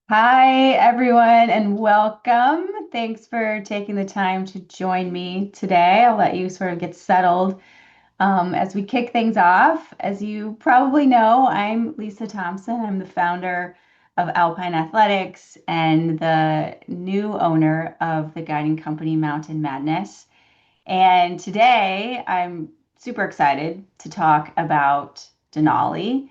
Hi, everyone, and welcome. Thanks for taking the time to join me today. I'll let you sort of get settled as we kick things off. As you probably know, I'm Lisa Thompson. I'm the founder of Alpine Athletics and the new owner of the guiding company Mountain Madness. And today I'm super excited to talk about Denali,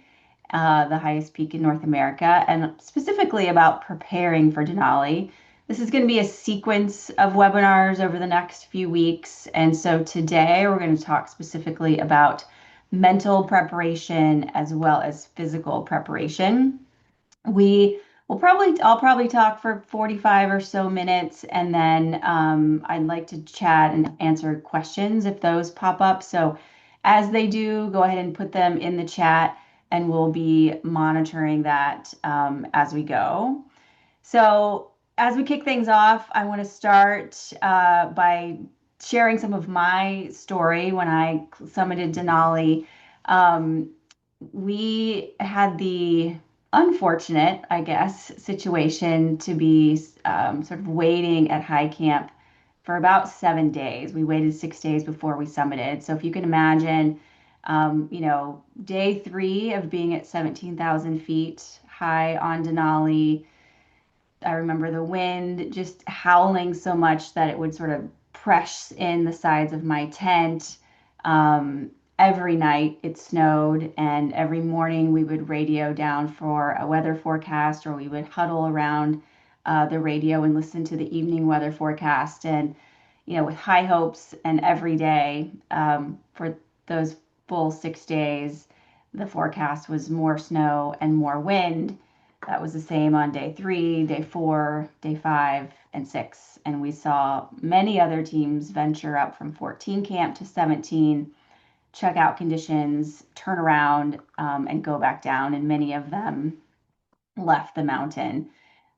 the highest peak in North America, and specifically about preparing for Denali. This is going to be a sequence of webinars over the next few weeks. And so today we're going to talk specifically about mental preparation as well as physical preparation. We I'll probably talk for 45 or so minutes, and then I'd like to chat and answer questions if those pop up. So as they do, go ahead and put them in the chat, and we'll be monitoring that as we go. So as we kick things off, I want to start by sharing some of my story when I summited Denali. Um, we had the unfortunate, I guess, situation to be sort of waiting at high camp for about 7 days. We waited 6 days before we summited. So if you can imagine, day three of being at 17,000 feet high on Denali, I remember the wind just howling so much that it would sort of press in the sides of my tent. Every night it snowed, and every morning we would radio down for a weather forecast, or we would huddle around the radio and listen to the evening weather forecast. And, with high hopes, and every day for those full 6 days, the forecast was more snow and more wind. That was the same on day three, day four, day five, and six. And we saw many other teams venture up from 14 camp to 17, check out conditions, turn around, and go back down. And many of them left the mountain.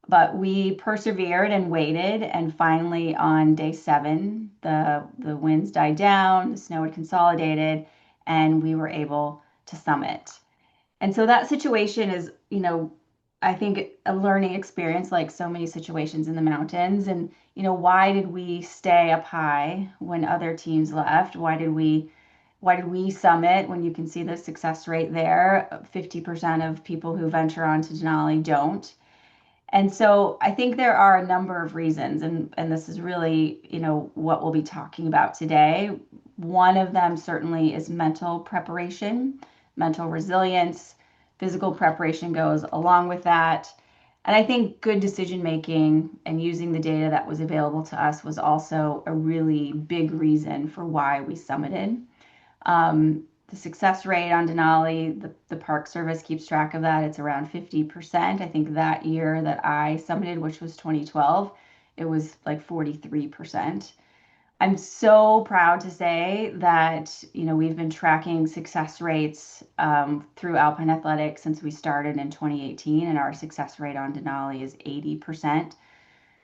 But we persevered and waited. And finally, on day seven, the winds died down, the snow had consolidated, and we were able to summit. And so that situation is, I think a learning experience like so many situations in the mountains. And, why did we stay up high when other teams left? Why did we summit when you can see the success rate there? 50% of people who venture onto Denali don't. And so I think there are a number of reasons, and this is really, what we'll be talking about today. One of them certainly is mental preparation, mental resilience. Physical preparation goes along with that. And I think good decision making and using the data that was available to us was also a really big reason for why we summited. The success rate on Denali, the Park Service keeps track of that. It's around 50%. I think that year that I summited, which was 2012, it was like 43%. I'm so proud to say that, we've been tracking success rates through Alpine Athletics since we started in 2018, and our success rate on Denali is 80%.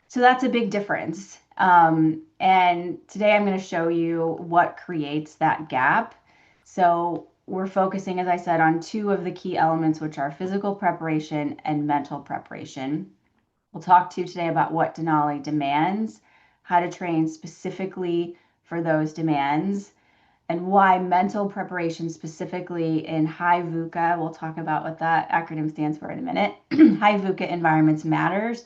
So that's a big difference. And today I'm going to show you what creates that gap. So we're focusing, as I said, on two of the key elements, which are physical preparation and mental preparation. We'll talk to you today about what Denali demands, how to train specifically for those demands, and why mental preparation, specifically in high VUCA, we'll talk about what that acronym stands for in a minute, high VUCA environments matters,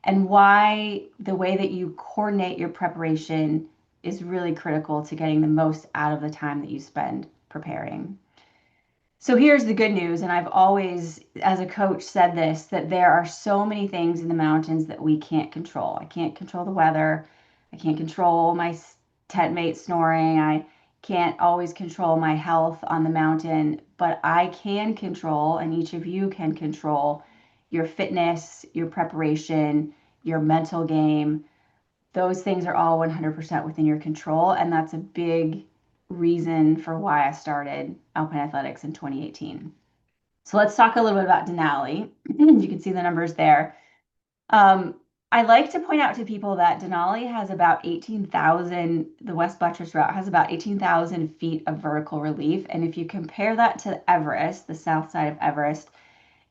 and why the way that you coordinate your preparation is really critical to getting the most out of the time that you spend preparing. So here's the good news, and I've always, as a coach, said this, that there are so many things in the mountains that we can't control. I can't control the weather. I can't control my tent mate snoring. I can't always control my health on the mountain, but I can control, and each of you can control, your fitness, your preparation, your mental game. Those things are all 100% within your control, and that's a big reason for why I started Alpine Athletics in 2018. So let's talk a little bit about Denali. You can see the numbers there. Um, I like to point out to people that Denali has about 18,000, the West Buttress route has about 18,000 feet of vertical relief. And if you compare that to Everest, the south side of Everest,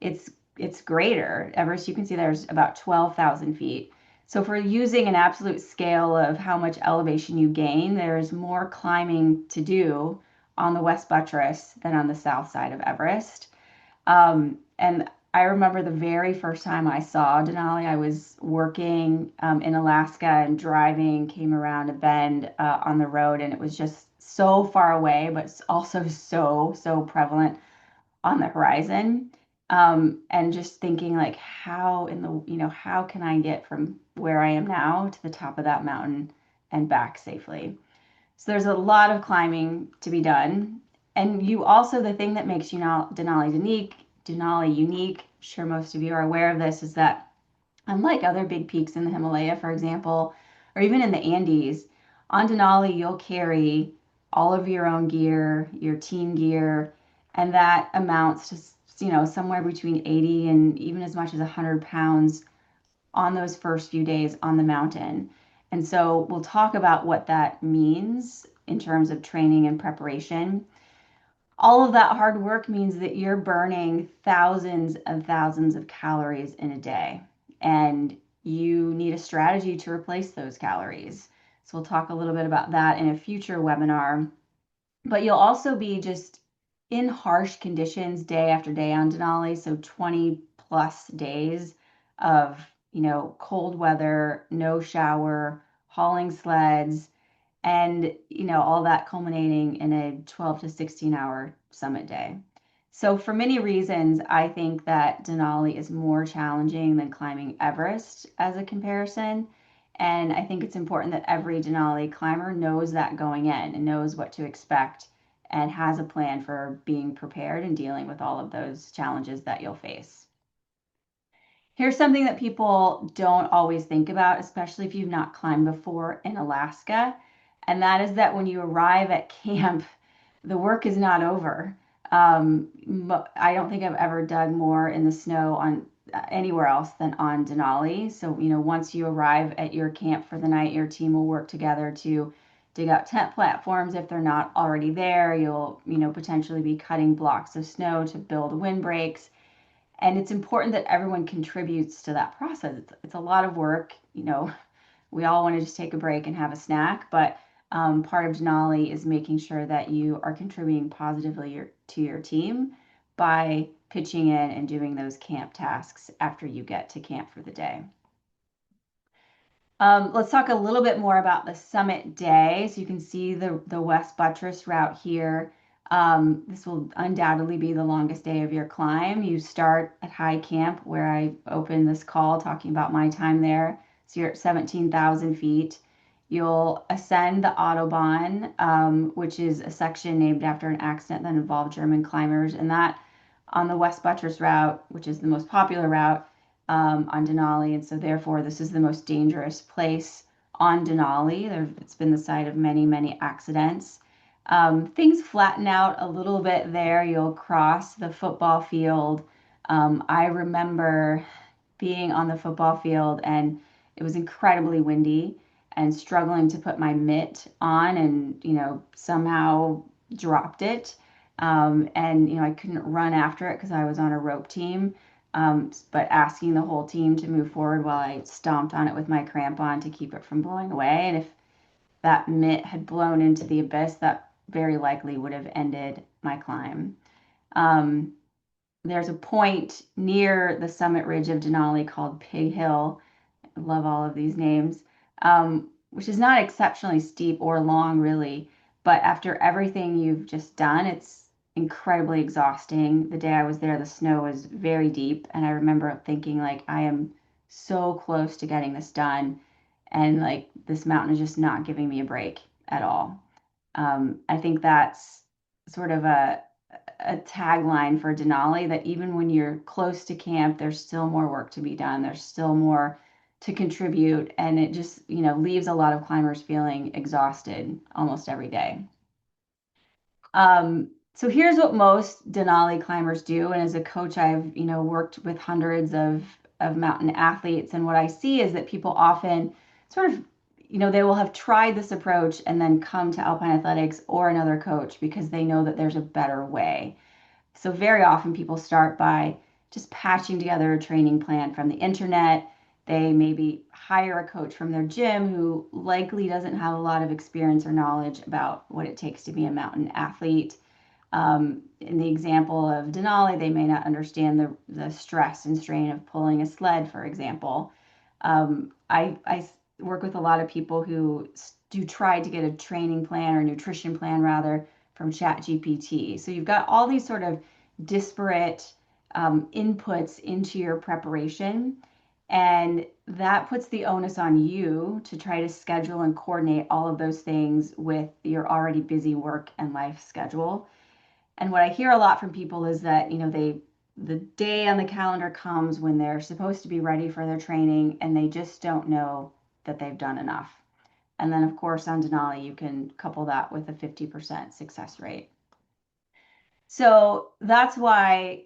it's it's greater. Everest, you can see there's about 12,000 feet. So if we're using an absolute scale of how much elevation you gain, there's more climbing to do on the West Buttress than on the south side of Everest. And I remember the very first time I saw Denali, I was working in Alaska and driving, came around a bend on the road, and it was just so far away, but it's also so prevalent on the horizon. And just thinking like, how in the, how can I get from where I am now to the top of that mountain and back safely? So there's a lot of climbing to be done. And you also, the thing that makes Denali unique, I'm sure most of you are aware of this, is that unlike other big peaks in the Himalaya, for example, or even in the Andes, on Denali you'll carry all of your own gear, your team gear, and that amounts to, somewhere between 80 and even as much as 100 pounds on those first few days on the mountain. And so we'll talk about what that means in terms of training and preparation. All of that hard work means that you're burning thousands and thousands of calories in a day, and you need a strategy to replace those calories. So we'll talk a little bit about that in a future webinar. But you'll also be just in harsh conditions day after day on Denali, so 20 plus days of, cold weather, no shower, hauling sleds, and all that culminating in a 12 to 16 hour summit day. So for many reasons, I think that Denali is more challenging than climbing Everest as a comparison. And I think it's important that every Denali climber knows that going in and knows what to expect and has a plan for being prepared and dealing with all of those challenges that you'll face. Here's something that people don't always think about, especially if you've not climbed before in Alaska, and that is that when you arrive at camp, the work is not over. I don't think I've ever dug more in the snow on anywhere else than on Denali. So, once you arrive at your camp for the night, your team will work together to dig out tent platforms if they're not already there. You'll, potentially be cutting blocks of snow to build windbreaks. And it's important that everyone contributes to that process. It's a lot of work. We all want to just take a break and have a snack, but part of Denali is making sure that you are contributing positively to your team by pitching in and doing those camp tasks after you get to camp for the day. Let's talk a little bit more about the summit day. So you can see the West Buttress route here. This will undoubtedly be the longest day of your climb. You start at high camp, where I opened this call talking about my time there. So you're at 17,000 feet. You'll ascend the Autobahn, which is a section named after an accident that involved German climbers. And that on the West Buttress route, which is the most popular route, on Denali. And so therefore, this is the most dangerous place on Denali. It's been the site of many accidents. Things flatten out a little bit there. You'll cross the football field. I remember being on the football field, and it was incredibly windy, and struggling to put my mitt on, and somehow dropped it. And I couldn't run after it because I was on a rope team. But asking the whole team to move forward while I stomped on it with my crampon to keep it from blowing away. And if that mitt had blown into the abyss, that very likely would have ended my climb. There's a point near the summit ridge of Denali called Pig Hill. I love all of these names, which is not exceptionally steep or long, really. But after everything you've just done, it's incredibly exhausting. The day I was there, the snow was very deep, and I remember thinking, like, I am so close to getting this done, and like this mountain is just not giving me a break at all. I think that's sort of a tagline for Denali, that even when you're close to camp, there's still more work to be done. There's still more to contribute, and it just leaves a lot of climbers feeling exhausted almost every day. So here's what most Denali climbers do, and as a coach, I've worked with hundreds of mountain athletes, and what I see is that people often sort of they will have tried this approach and then come to Alpine Athletics or another coach because they know that there's a better way. So very often people start by just patching together a training plan from the internet. They maybe hire a coach from their gym who likely doesn't have a lot of experience or knowledge about what it takes to be a mountain athlete. In the example of Denali, they may not understand the stress and strain of pulling a sled, for example. I work with a lot of people who do try to get a training plan or nutrition plan rather from ChatGPT. So you've got all these sort of disparate inputs into your preparation, and that puts the onus on you to try to schedule and coordinate all of those things with your already busy work and life schedule. And what I hear a lot from people is that, the day on the calendar comes when they're supposed to be ready for their training and they just don't know that they've done enough. And then, of course, on Denali, you can couple that with a 50% success rate. So that's why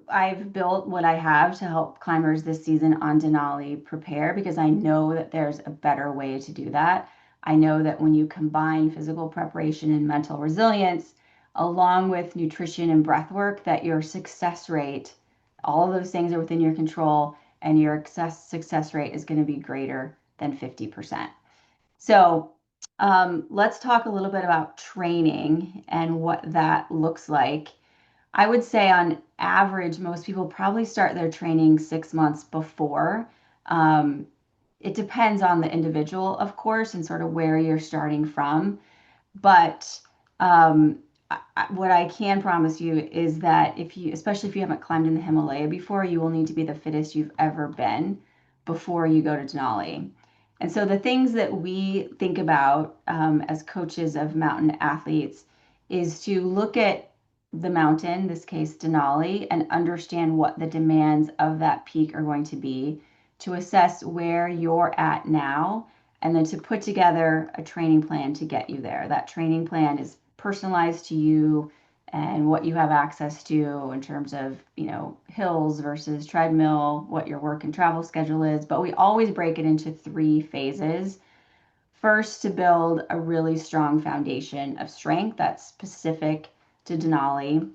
I've built what I have to help climbers this season on Denali prepare, because I know that there's a better way to do that. I know that when you combine physical preparation and mental resilience, along with nutrition and breath work, that your success rate, all of those things are within your control, and your success rate is going to be greater than 50%. So let's talk a little bit about training and what that looks like. I would say on average, most people probably start their training 6 months before. Um, it depends on the individual, of course, and sort of where you're starting from. But um, what I can promise you is that if you, especially if you haven't climbed in the Himalaya before, you will need to be the fittest you've ever been before you go to Denali. And so the things that we think about as coaches of mountain athletes is to look at the mountain, in this case Denali, and understand what the demands of that peak are going to be, to assess where you're at now, and then to put together a training plan to get you there. That training plan is personalized to you and what you have access to in terms of, hills versus treadmill, what your work and travel schedule is. But we always break it into 3 phases. First, to build a really strong foundation of strength that's specific to Denali.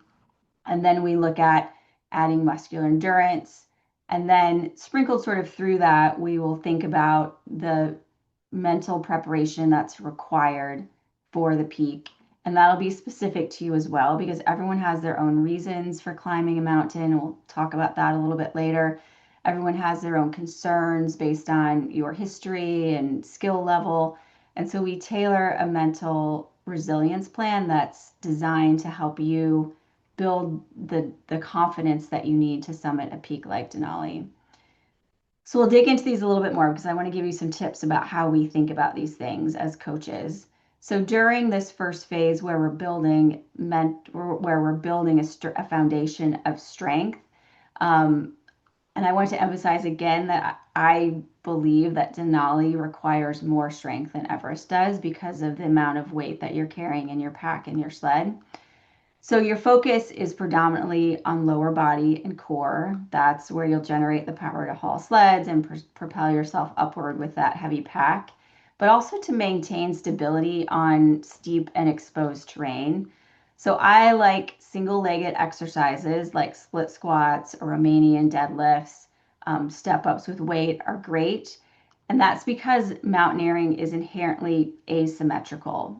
And then we look at adding muscular endurance. And then sprinkled sort of through that, we will think about the mental preparation that's required for the peak. And that'll be specific to you as well, because everyone has their own reasons for climbing a mountain. We'll talk about that a little bit later. Everyone has their own concerns based on your history and skill level. And so we tailor a mental resilience plan that's designed to help you build the confidence that you need to summit a peak like Denali. So we'll dig into these a little bit more because I want to give you some tips about how we think about these things as coaches. So during this first phase where we're building a foundation of strength, and I want to emphasize again that I believe that Denali requires more strength than Everest does because of the amount of weight that you're carrying in your pack and your sled. So your focus is predominantly on lower body and core. That's where you'll generate the power to haul sleds and propel yourself upward with that heavy pack, but also to maintain stability on steep and exposed terrain. So I like single-legged exercises like split squats or Romanian deadlifts. Step-ups with weight are great. And that's because mountaineering is inherently asymmetrical.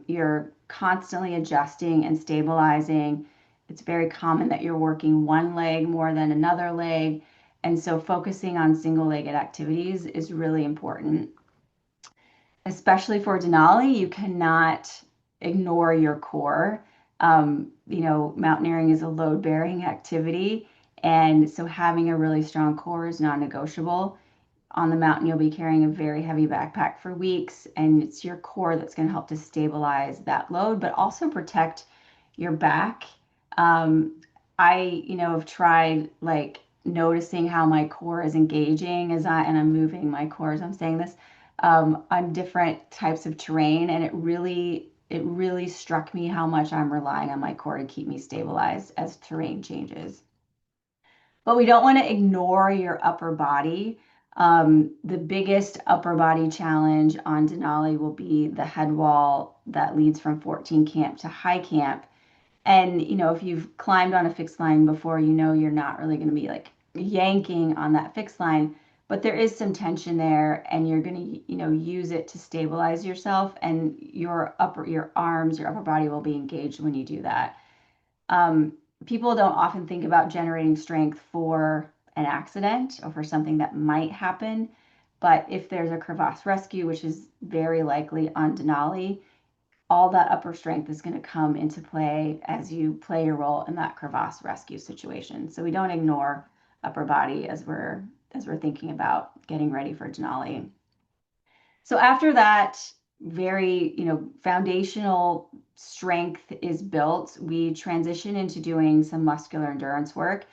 You're constantly adjusting and stabilizing. It's very common that you're working one leg more than another leg. And so focusing on single-legged activities is really important. Especially for Denali, you cannot ignore your core. Mountaineering is a load-bearing activity. And so having a really strong core is non-negotiable. On the mountain, you'll be carrying a very heavy backpack for weeks, and it's your core that's going to help to stabilize that load, but also protect your back. I have tried like noticing how my core is engaging and I'm moving my core as I'm saying this on different types of terrain, and it really struck me how much I'm relying on my core to keep me stabilized as terrain changes. But we don't want to ignore your upper body. The biggest upper body challenge on Denali will be the head wall that leads from 14 camp to high camp. And, if you've climbed on a fixed line before, you're not really going to be like yanking on that fixed line, but there is some tension there and you're going to, use it to stabilize yourself and your arms, your upper body will be engaged when you do that. Um, People don't often think about generating strength for an accident or for something that might happen. But if there's a crevasse rescue, which is very likely on Denali, all that upper strength is going to come into play as you play your role in that crevasse rescue situation. So we don't ignore upper body as we're thinking about getting ready for Denali. So after that very, foundational strength is built, we transition into doing some muscular endurance work.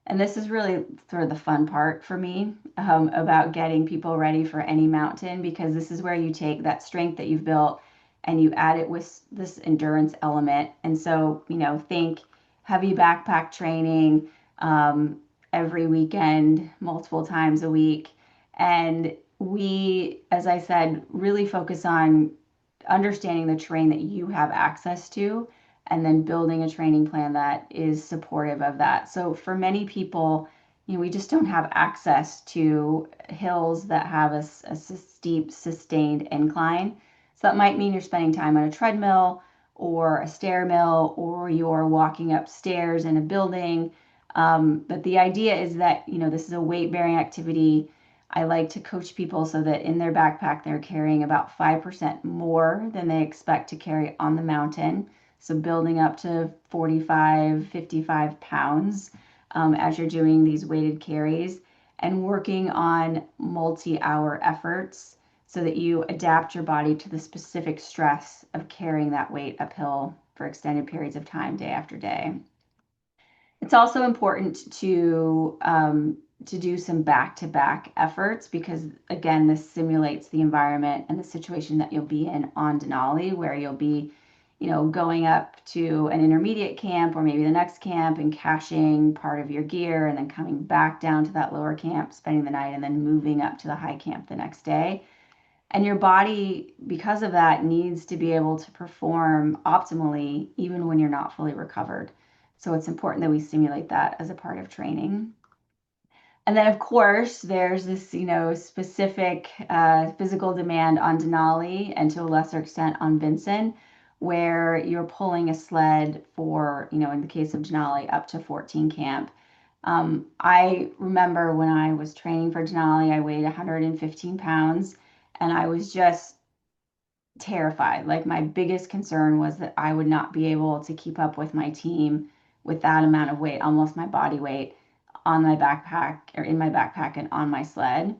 And this is really sort of the fun part for me about getting people ready for any mountain, because this is where you take that strength that you've built and you add it with this endurance element. And so, think heavy backpack training um, every weekend, multiple times a week. And we, as I said, really focus on understanding the terrain that you have access to and then building a training plan that is supportive of that. So for many people, we just don't have access to hills that have a steep, sustained incline. So that might mean you're spending time on a treadmill or a stair mill, or you're walking upstairs in a building. But the idea is that, this is a weight bearing activity. I like to coach people so that in their backpack, they're carrying about 5% more than they expect to carry on the mountain. So building up to 45, 55 pounds as you're doing these weighted carries, and working on multi-hour efforts so that you adapt your body to the specific stress of carrying that weight uphill for extended periods of time, day after day. It's also important to do some back-to-back efforts, because again, this simulates the environment and the situation that you'll be in on Denali, where you'll be, going up to an intermediate camp or maybe the next camp and caching part of your gear, and then coming back down to that lower camp, spending the night, and then moving up to the high camp the next day. And your body, because of that, needs to be able to perform optimally even when you're not fully recovered. So it's important that we simulate that as a part of training. And then, of course, there's this, specific physical demand on Denali, and to a lesser extent on Vinson, where you're pulling a sled for, in the case of Denali, up to 14 camp. I remember when I was training for Denali, I weighed 115 pounds, and I was just terrified. Like, my biggest concern was that I would not be able to keep up with my team with that amount of weight, almost my body weight, on my backpack or in my backpack and on my sled.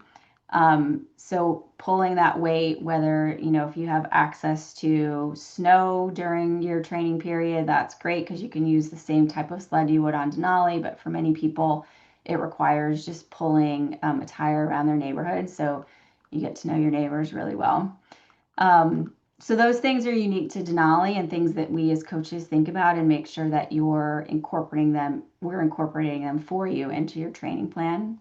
So pulling that weight, whether, if you have access to snow during your training period, that's great because you can use the same type of sled you would on Denali. But for many people, it requires just pulling a tire around their neighborhood. So you get to know your neighbors really well. So those things are unique to Denali and things that we as coaches think about and make sure that we're incorporating them for you into your training plan.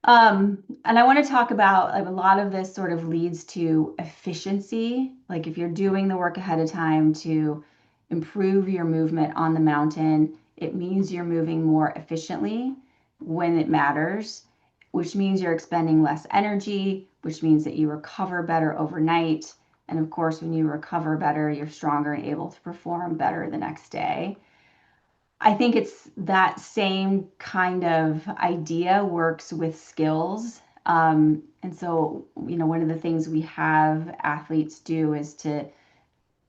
And I want to talk about, like, a lot of this sort of leads to efficiency. Like, if you're doing the work ahead of time to improve your movement on the mountain, it means you're moving more efficiently when it matters, which means you're expending less energy, which means that you recover better overnight. And of course, when you recover better, you're stronger and able to perform better the next day. I think it's that same kind of idea works with skills. And so, one of the things we have athletes do is to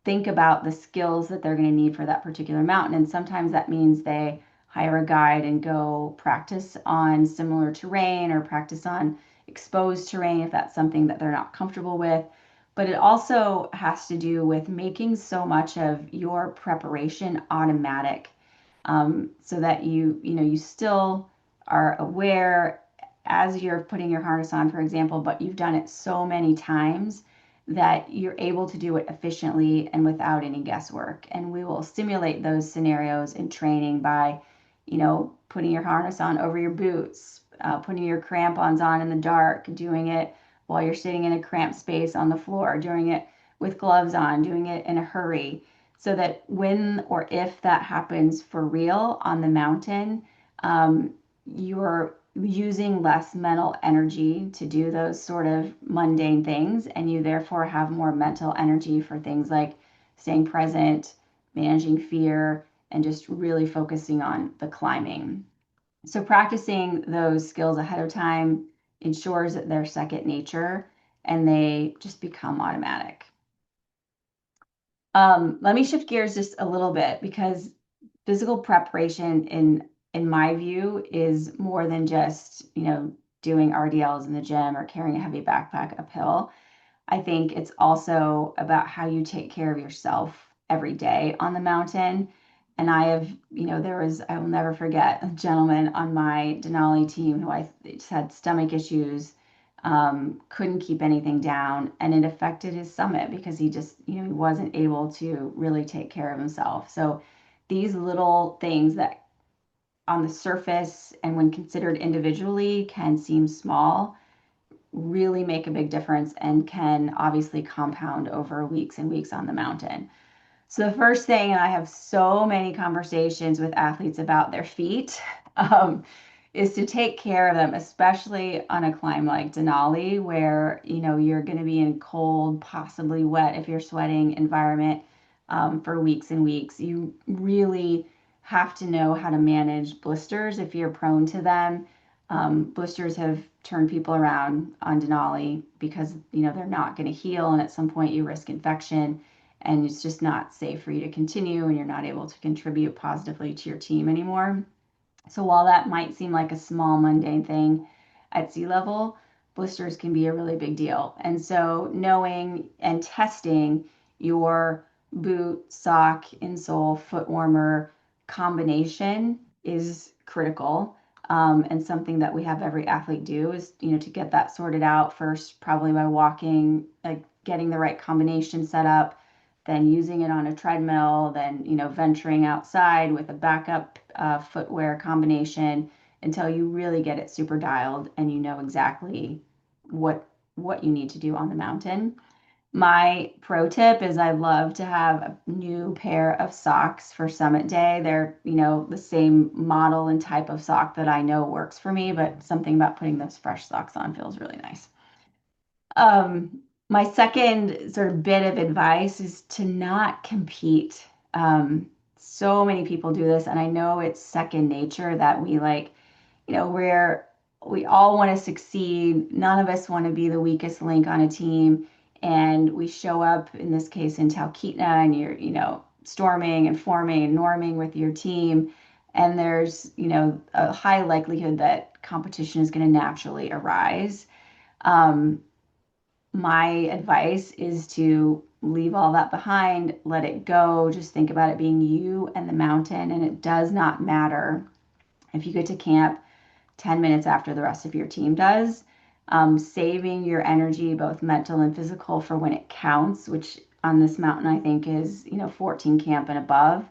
think about the skills that they're going to need for that particular mountain. And sometimes that means they hire a guide and go practice on similar terrain or practice on exposed terrain if that's something that they're not comfortable with. But it also has to do with making so much of your preparation automatic, so that you still are aware as you're putting your harness on, for example, but you've done it so many times that you're able to do it efficiently and without any guesswork. And we will simulate those scenarios in training by, putting your harness on over your boots, putting your crampons on in the dark, doing it while you're sitting in a cramped space on the floor, doing it with gloves on, doing it in a hurry. so that when or if that happens for real on the mountain, um, you're using less mental energy to do those sort of mundane things, and you therefore have more mental energy for things like staying present, managing fear, and just really focusing on the climbing. So practicing those skills ahead of time ensures that they're second nature and they just become automatic. Let me shift gears just a little bit because physical preparation in my view is more than just, doing RDLs in the gym or carrying a heavy backpack uphill. I think it's also about how you take care of yourself every day on the mountain. And I have, I will never forget a gentleman on my Denali team who I just had stomach issues, couldn't keep anything down, and it affected his summit because he just, he wasn't able to really take care of himself. So these little things that on the surface and when considered individually can seem small really make a big difference and can obviously compound over weeks and weeks on the mountain. So the first thing, and I have so many conversations with athletes about their feet, um, is to take care of them, especially on a climb like Denali, where you're going to be in cold, possibly wet if you're sweating environment for weeks and weeks. You really have to know how to manage blisters if you're prone to them. Blisters have turned people around on Denali because they're not going to heal, and at some point you risk infection, and it's just not safe for you to continue, and you're not able to contribute positively to your team anymore. So while that might seem like a small mundane thing at sea level, blisters can be a really big deal. And so knowing and testing your boot, sock, insole, foot warmer combination is critical. And something that we have every athlete do is, to get that sorted out first, probably by walking, like getting the right combination set up, then using it on a treadmill, then venturing outside with a backup footwear combination until you really get it super dialed and you know exactly what what you need to do on the mountain. My pro tip is I love to have a new pair of socks for summit day. They're, the same model and type of sock that I know works for me, but something about putting those fresh socks on feels really nice. My second sort of bit of advice is to not compete. So many people do this, and I know it's second nature that we like, where we all want to succeed. None of us want to be the weakest link on a team. And we show up, in this case, in Talkeetna, and you're, storming and forming and norming with your team. And there's, a high likelihood that competition is going to naturally arise. Um, my advice is to leave all that behind, let it go, just think about it being you and the mountain. And it does not matter if you get to camp 10 minutes after the rest of your team does. Saving your energy, both mental and physical, for when it counts, which on this mountain I think is 14 camp and above.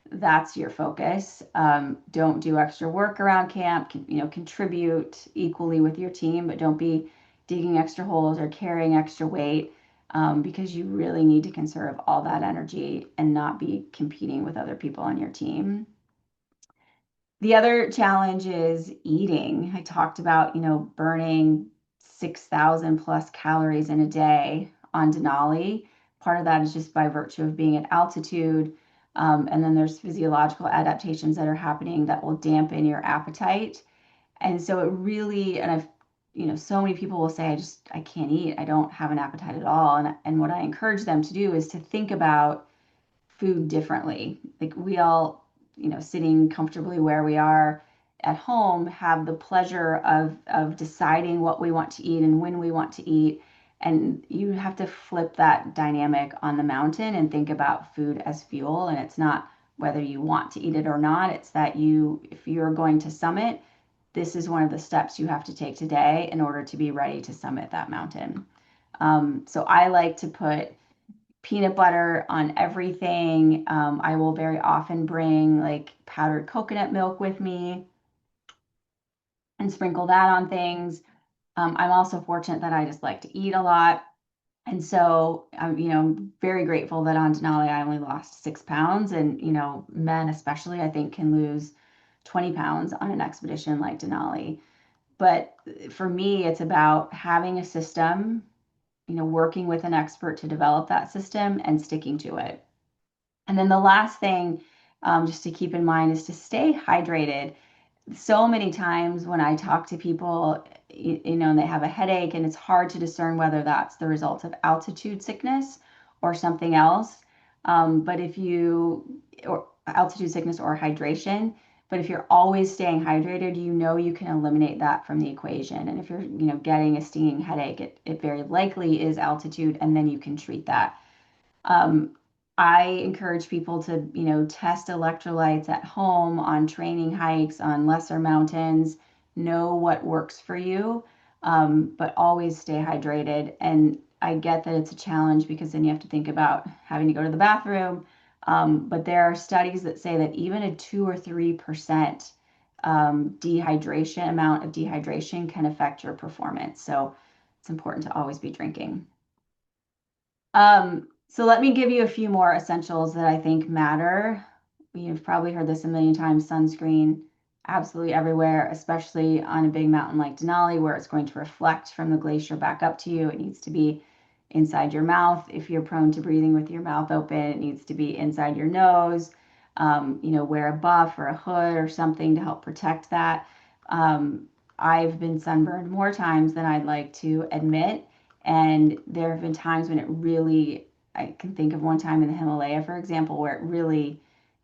That's your focus. Don't do extra work around camp. Contribute equally with your team, but don't be digging extra holes or carrying extra weight, because you really need to conserve all that energy and not be competing with other people on your team. The other challenge is eating. I talked about, burning 6,000 plus calories in a day on Denali. Part of that is just by virtue of being at altitude. And then there's physiological adaptations that are happening that will dampen your appetite. And so it really, and I've, so many people will say, I can't eat. I don't have an appetite at all. And what I encourage them to do is to think about food differently. Like we all, sitting comfortably where we are at home, have the pleasure of deciding what we want to eat and when we want to eat. And you have to flip that dynamic on the mountain and think about food as fuel. And it's not whether you want to eat it or not. It's that if you're going to summit, this is one of the steps you have to take today in order to be ready to summit that mountain. So I like to put peanut butter on everything. I will very often bring like powdered coconut milk with me and sprinkle that on things. I'm also fortunate that I just like to eat a lot. And so I'm, very grateful that on Denali I only lost 6 pounds. And, men especially, I think, can lose 20 pounds on an expedition like Denali. But for me, it's about having a system, working with an expert to develop that system and sticking to it. And then the last thing, just to keep in mind, is to stay hydrated. So many times when I talk to people, and they have a headache, and it's hard to discern whether that's the result of altitude sickness or something else. But if you, or altitude sickness or hydration, but if you're always staying hydrated, you can eliminate that from the equation. And if you're, getting a stinging headache, it very likely is altitude, and then you can treat that. Um, I encourage people to, test electrolytes at home on training hikes, on lesser mountains, know what works for you, but always stay hydrated. And I get that it's a challenge because then you have to think about having to go to the bathroom. But there are studies that say that even a 2 or 3% dehydration amount of dehydration can affect your performance. So it's important to always be drinking. So let me give you a few more essentials that I think matter. You've probably heard this a million times, sunscreen absolutely everywhere, especially on a big mountain like Denali, where it's going to reflect from the glacier back up to you. It needs to be inside your mouth. If you're prone to breathing with your mouth open, it needs to be inside your nose. Wear a buff or a hood or something to help protect that. Um, I've been sunburned more times than I'd like to admit. And there have been times when it really, I can think of one time in the Himalaya, for example, where it really,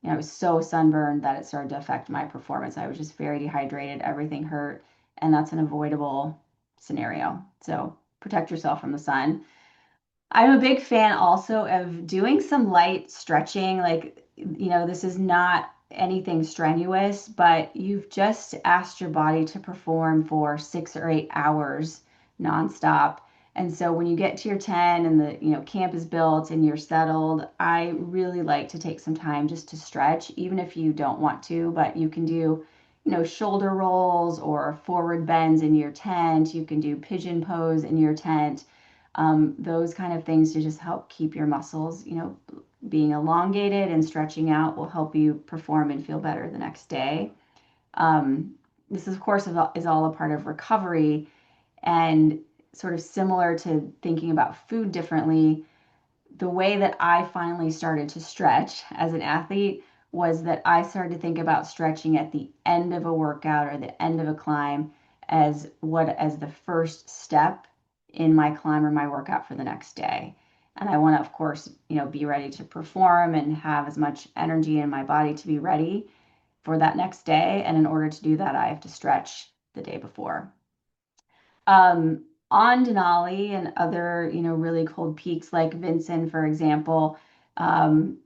I was so sunburned that it started to affect my performance. I was just very dehydrated, everything hurt, and that's an avoidable scenario. So protect yourself from the sun. I'm a big fan also of doing some light stretching. Like, this is not anything strenuous, but you've just asked your body to perform for 6 or 8 hours nonstop. And so when you get to your 10 and the, camp is built and you're settled, I really like to take some time just to stretch, even if you don't want to, but you can do, shoulder rolls or forward bends in your tent. You can do pigeon pose in your tent, those kind of things to just help keep your muscles, being elongated and stretching out will help you perform and feel better the next day. Um, this, of course, is all a part of recovery and sort of similar to thinking about food differently. The way that I finally started to stretch as an athlete was that I started to think about stretching at the end of a workout or the end of a climb as the first step in my climb or my workout for the next day. And I want to, of course, be ready to perform and have as much energy in my body to be ready for that next day. And in order to do that, I have to stretch the day before. On Denali and other, really cold peaks like Vinson, for example, um,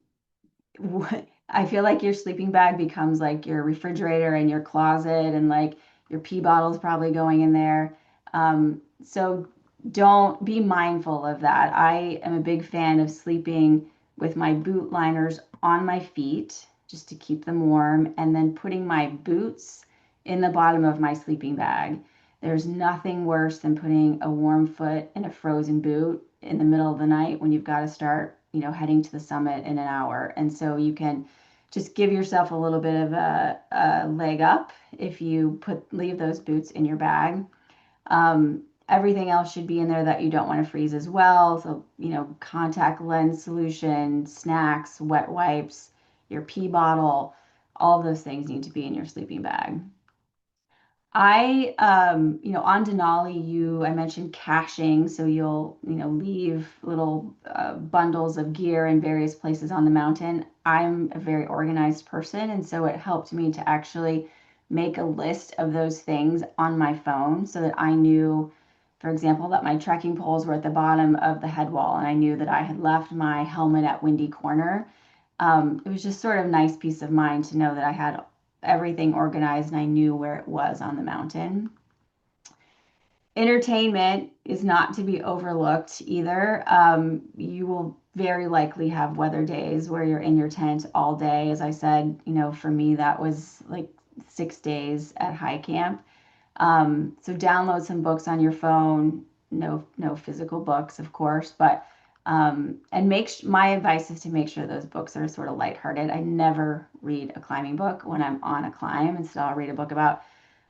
I feel like your sleeping bag becomes like your refrigerator and your closet, and like your pee bottle's probably going in there. So don't be mindful of that. I am a big fan of sleeping with my boot liners on my feet just to keep them warm, and then putting my boots in the bottom of my sleeping bag. There's nothing worse than putting a warm foot in a frozen boot in the middle of the night when you've got to start, heading to the summit in an hour. And so you can just give yourself a little bit of a leg up if you leave those boots in your bag. Everything else should be in there that you don't want to freeze as well. So, contact lens solution, snacks, wet wipes, your pee bottle, all of those things need to be in your sleeping bag. On Denali, I mentioned caching, so you'll, leave little bundles of gear in various places on the mountain. I'm a very organized person, and so it helped me to actually make a list of those things on my phone so that I knew, for example, that my trekking poles were at the bottom of the head wall, and I knew that I had left my helmet at Windy Corner. It was just sort of nice peace of mind to know that I had everything organized and I knew where it was on the mountain. Entertainment is not to be overlooked either. You will very likely have weather days where you're in your tent all day. As I said, for me, that was like 6 days at high camp. So download some books on your phone, no physical books, of course, but and my advice is to make sure those books are sort of lighthearted. I never read a climbing book when I'm on a climb. Instead, I'll read a book about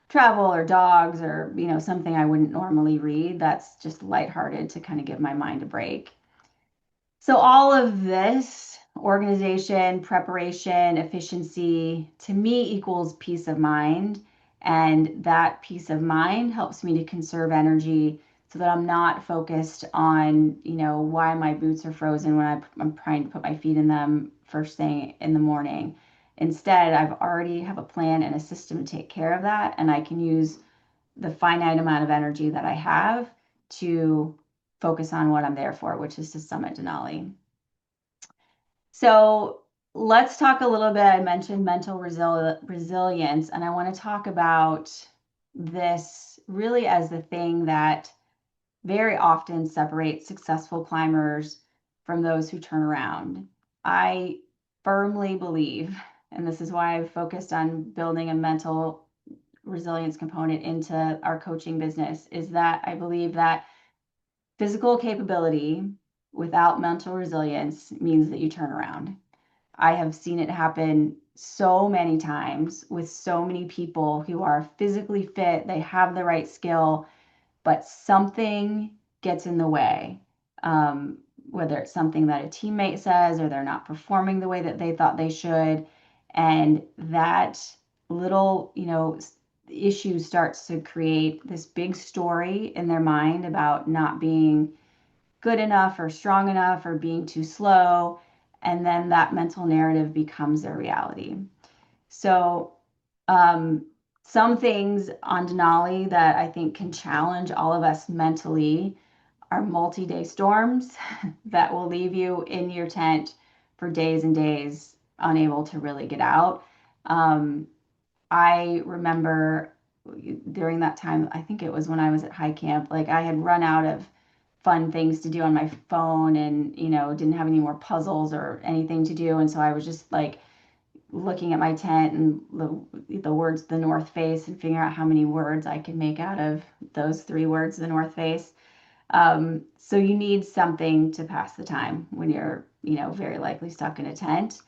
travel or dogs or, something I wouldn't normally read that's just lighthearted to kind of give my mind a break. So all of this organization, preparation, efficiency to me equals peace of mind. And that peace of mind helps me to conserve energy so that I'm not focused on, why my boots are frozen when I'm trying to put my feet in them first thing in the morning. Instead, I've already have a plan and a system to take care of that, and I can use the finite amount of energy that I have to focus on what I'm there for, which is to summit Denali. So let's talk a little bit. I mentioned mental resilience, and I want to talk about this really as the thing that very often separates successful climbers from those who turn around. I firmly believe, and this is why I've focused on building a mental resilience component into our coaching business, is that I believe that physical capability without mental resilience means that you turn around. I have seen it happen so many times with so many people who are physically fit, they have the right skill, but something gets in the way. Whether it's something that a teammate says or they're not performing the way that they thought they should. And that little, issue starts to create this big story in their mind about not being good enough or strong enough or being too slow. And then that mental narrative becomes their reality. So, um, some things on Denali that I think can challenge all of us mentally are multi-day storms that will leave you in your tent for days and days, unable to really get out. Um, I remember during that time, I think it was when I was at high camp, like I had run out of fun things to do on my phone and, didn't have any more puzzles or anything to do. And so I was just like looking at my tent and the words the North Face and figuring out how many words I could make out of those three words, the North Face. So you need something to pass the time when you're, very likely stuck in a tent.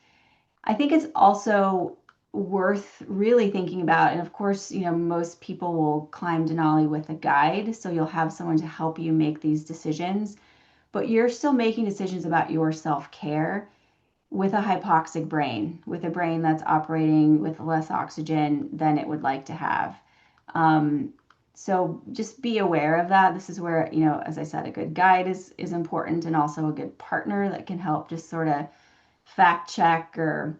I think it's also worth really thinking about, and of course, most people will climb Denali with a guide, so you'll have someone to help you make these decisions, but you're still making decisions about your self-care with a hypoxic brain, with a brain that's operating with less oxygen than it would like to have. Um, so just be aware of that. This is where, as I said, a good guide is important, and also a good partner that can help just sort of fact check or,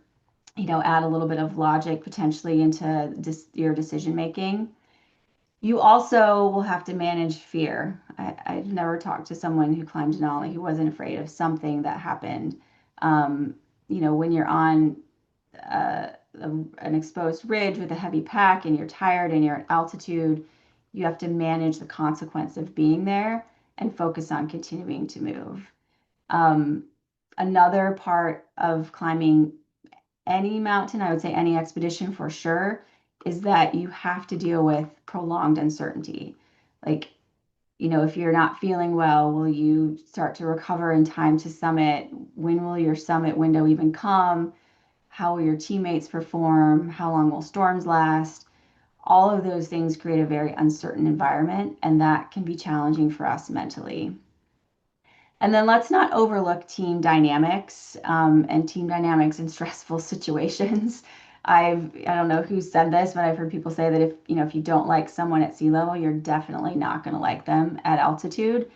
add a little bit of logic potentially into your decision making. You also will have to manage fear. I've never talked to someone who climbed Denali who wasn't afraid of something that happened. Um, when you're on an exposed ridge with a heavy pack and you're tired and you're at altitude, you have to manage the consequence of being there and focus on continuing to move. Um, Another part of climbing any mountain, I would say any expedition for sure, is that you have to deal with prolonged uncertainty. Like, if you're not feeling well, will you start to recover in time to summit? When will your summit window even come? How will your teammates perform? How long will storms last? All of those things create a very uncertain environment, and that can be challenging for us mentally. And then let's not overlook team dynamics and team dynamics in stressful situations. I don't know who said this, but I've heard people say that if you don't like someone at sea level, you're definitely not going to like them at altitude.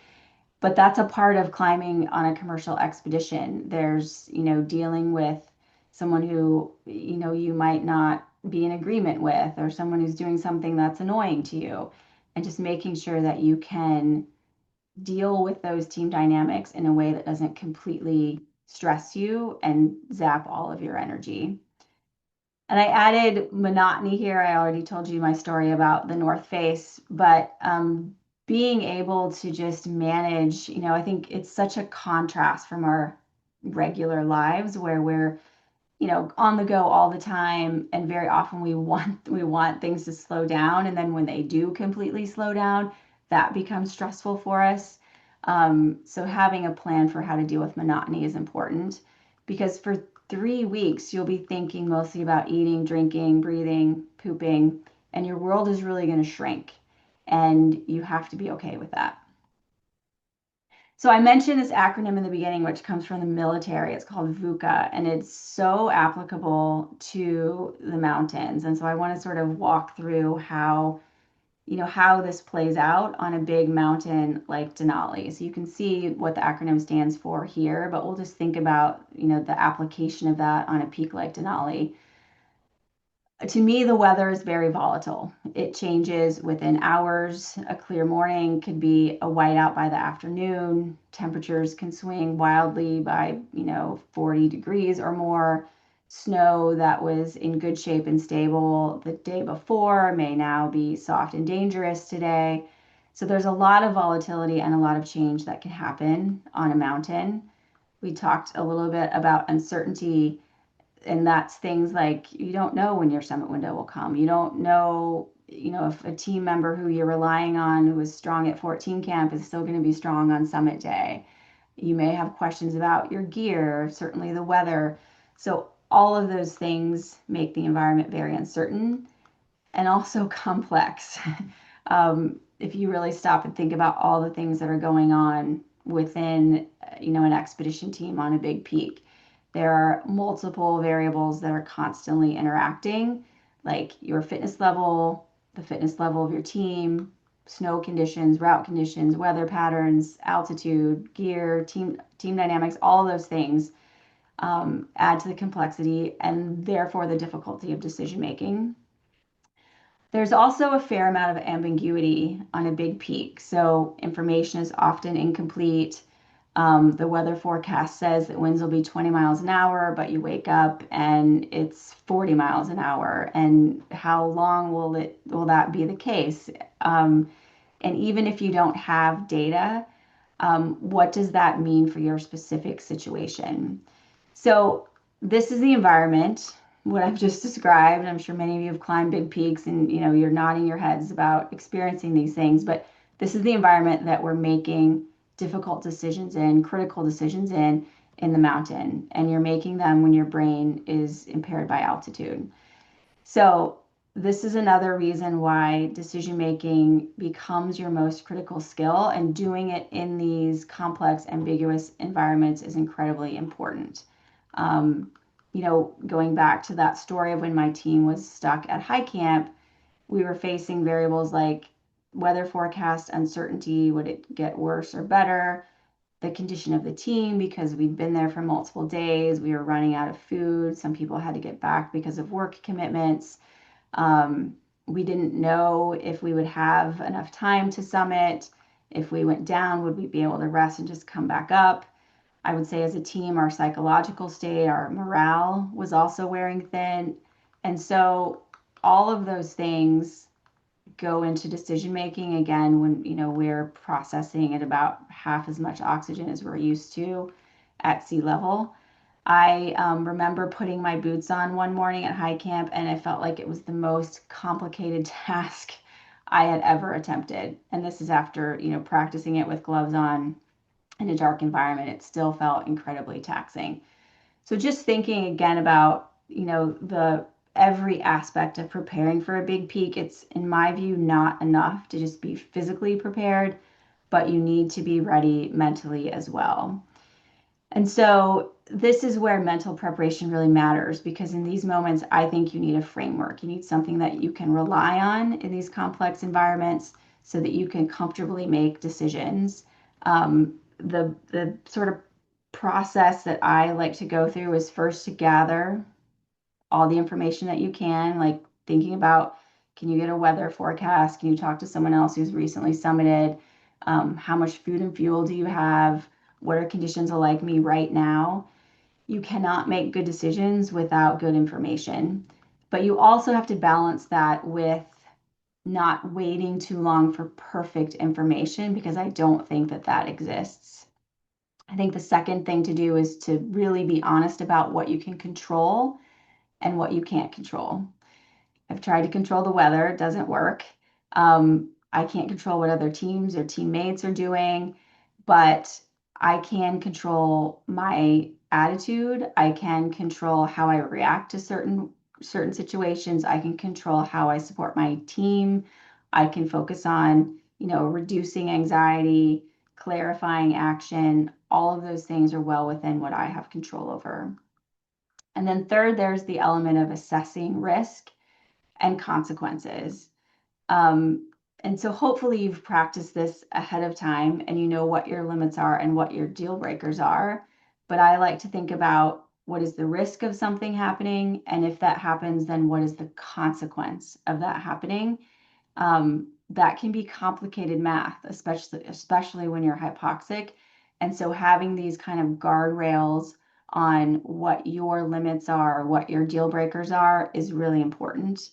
But that's a part of climbing on a commercial expedition. There's, dealing with someone who, you might not be in agreement with, or someone who's doing something that's annoying to you, and just making sure that you can deal with those team dynamics in a way that doesn't completely stress you and zap all of your energy. And I added monotony here. I already told you my story about the North Face, but being able to just manage, I think it's such a contrast from our regular lives where we're, on the go all the time, and very often we want things to slow down, and then when they do completely slow down, that becomes stressful for us. So having a plan for how to deal with monotony is important because for 3 weeks, you'll be thinking mostly about eating, drinking, breathing, pooping, and your world is really going to shrink. And you have to be okay with that. So I mentioned this acronym in the beginning, which comes from the military. It's called VUCA, and it's so applicable to the mountains. And so I want to sort of walk through how this plays out on a big mountain like Denali. So you can see what the acronym stands for here, but we'll just think about, the application of that on a peak like Denali. To me, the weather is very volatile. It changes within hours. A clear morning could be a whiteout by the afternoon. Temperatures can swing wildly by, 40 degrees or more. Snow that was in good shape and stable the day before may now be soft and dangerous today. So there's a lot of volatility and a lot of change that can happen on a mountain. We talked a little bit about uncertainty, and that's things like you don't know when your summit window will come. You don't know, if a team member who you're relying on who is strong at 14 camp is still going to be strong on summit day. You may have questions about your gear, certainly the weather. So all of those things make the environment very uncertain and also complex. If you really stop and think about all the things that are going on within, an expedition team on a big peak, there are multiple variables that are constantly interacting, like your fitness level, the fitness level of your team, snow conditions, route conditions, weather patterns, altitude, gear, team dynamics, all those things add to the complexity and therefore the difficulty of decision making. There's also a fair amount of ambiguity on a big peak, so information is often incomplete. The weather forecast says that winds will be 20 miles an hour, but you wake up and it's 40 miles an hour. And how long will that be the case? And even if you don't have data, what does that mean for your specific situation? So this is the environment, what I've just described. I'm sure many of you have climbed big peaks and you're nodding your heads about experiencing these things, but this is the environment that we're making difficult decisions in, critical decisions in the mountain, and you're making them when your brain is impaired by altitude. So this is another reason why decision making becomes your most critical skill, and doing it in these complex, ambiguous environments is incredibly important. Going back to that story of when my team was stuck at high camp, we were facing variables like weather forecast uncertainty, would it get worse or better? The condition of the team, because we'd been there for multiple days, we were running out of food. Some people had to get back because of work commitments. We didn't know if we would have enough time to summit. If we went down, would we be able to rest and just come back up? I would say as a team, our psychological state, our morale was also wearing thin. And so all of those things go into decision making again when we're processing at about half as much oxygen as we're used to at sea level. I remember putting my boots on one morning at high camp, and I felt like it was the most complicated task I had ever attempted. And this is after practicing it with gloves on in a dark environment. It still felt incredibly taxing. So just thinking again about the every aspect of preparing for a big peak, it's in my view not enough to just be physically prepared, but you need to be ready mentally as well. And so this is where mental preparation really matters, because in these moments, I think you need a framework. You need something that you can rely on in these complex environments so that you can comfortably make decisions. The sort of process that I like to go through is first to gather all the information that you can, like thinking about, can you get a weather forecast? Can you talk to someone else who's recently summited? How much food and fuel do you have? What are conditions like me right now? You cannot make good decisions without good information, but you also have to balance that with not waiting too long for perfect information, because I don't think that that exists. I think the second thing to do is to really be honest about what you can control and what you can't control. I've tried to control the weather, it doesn't work. I can't control what other teams or teammates are doing, but I can control my attitude. I can control how I react to certain situations. I can control how I support my team. I can focus on, reducing anxiety, clarifying action. All of those things are well within what I have control over. And then third, there's the element of assessing risk and consequences. And so hopefully you've practiced this ahead of time and you know what your limits are and what your deal breakers are. But I like to think about what is the risk of something happening, and if that happens, then what is the consequence of that happening? That can be complicated math, especially when you're hypoxic. And so having these kind of guardrails on what your limits are, what your deal breakers are, is really important.